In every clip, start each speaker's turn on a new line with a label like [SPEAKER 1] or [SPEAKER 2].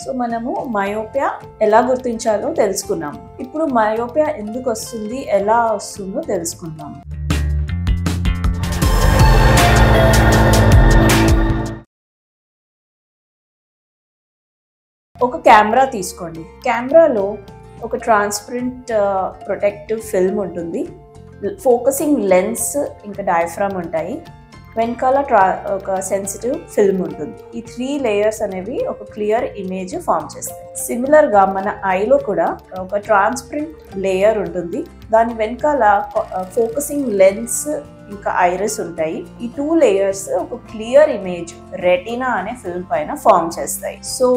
[SPEAKER 1] So మనము myopia ఎలా గుర్తించాలో తెలుసుకున్నాము. ఇప్పుడు మయోపియా ఎందుకు వస్తుంది, ఎలా వస్తుందో తెలుసుకుందాం. ఒక కెమెరా తీసుకోండి. కెమెరాలో ఒక ట్రాన్స్పరెంట్ ప్రొటెక్టివ్ ఫిల్మ్ ఉంటుంది, ఫోకసింగ్ లెన్స్ ఇంకా డయాఫ్రామ్ ఉంటాయి, వెనకాల ఒక సెన్సిటివ్ ఫిల్మ్ ఉంటుంది. ఈ 3 లేయర్స్ అనేవి ఒక క్లియర్ ఇమేజ్ ఫామ్ చేస్తాయి. సిమిలర్గా మన ఐలో కూడా ఒక ట్రాన్స్పరెంట్ లేయర్ ఉంటుంది, దాని వెనకాల ఫోకసింగ్ లెన్స్ ఇంకా ఐరిస్ ఉంటాయి. ఈ 2 లేయర్స్ ఒక క్లియర్ ఇమేజ్ రెటినా అనే ఫిల్మ్ పైన ఫామ్ చేస్తాయి. సో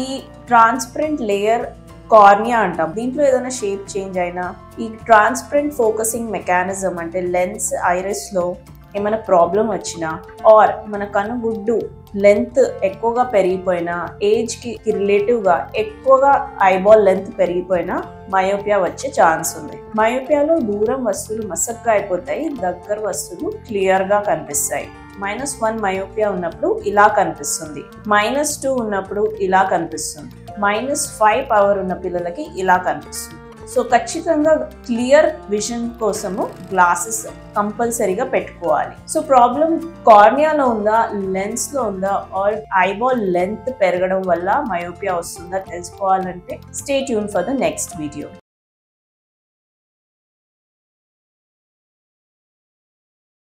[SPEAKER 1] ఈ ట్రాన్స్పరెంట్ లేయర్ కార్నియా అంటాం. దీంట్లో ఏదైనా షేప్ చేంజ్ అయినా, ఈ ట్రాన్స్పరెంట్ ఫోకసింగ్ మెకానిజం అంటే లెన్స్ ఐరిస్లో ఏమైనా ప్రాబ్లం వచ్చినా, ఆర్ మన కనుగుడ్డు లెంత్ ఎక్కువగా పెరిగిపోయినా, ఏజ్కి రిలేటివ్గా ఎక్కువగా ఐబాల్ లెంత్ పెరిగిపోయినా మయోపియా వచ్చే ఛాన్స్ ఉంది. మయోపియాలో దూరం వస్తువులు మసగ్గా అయిపోతాయి, దగ్గర వస్తువులు క్లియర్గా కనిపిస్తాయి. -1 మయోపియా ఉన్నప్పుడు ఇలా కనిపిస్తుంది, -2 ఉన్నప్పుడు ఇలా కనిపిస్తుంది, -5 పవర్ ఉన్న పిల్లలకి ఇలా కనిపిస్తుంది. సో ఖచ్చితంగా క్లియర్ విజన్ కోసము గ్లాసెస్ కంపల్సరీగా పెట్టుకోవాలి. సో ప్రాబ్లం కార్నియాలో ఉందా, లెన్స్లో ఉందా, ఆర్ ఐబాల్ లెంత్ పెరగడం వల్ల మయోపియా వస్తుందా తెలుసుకోవాలంటే stay tune for the next video.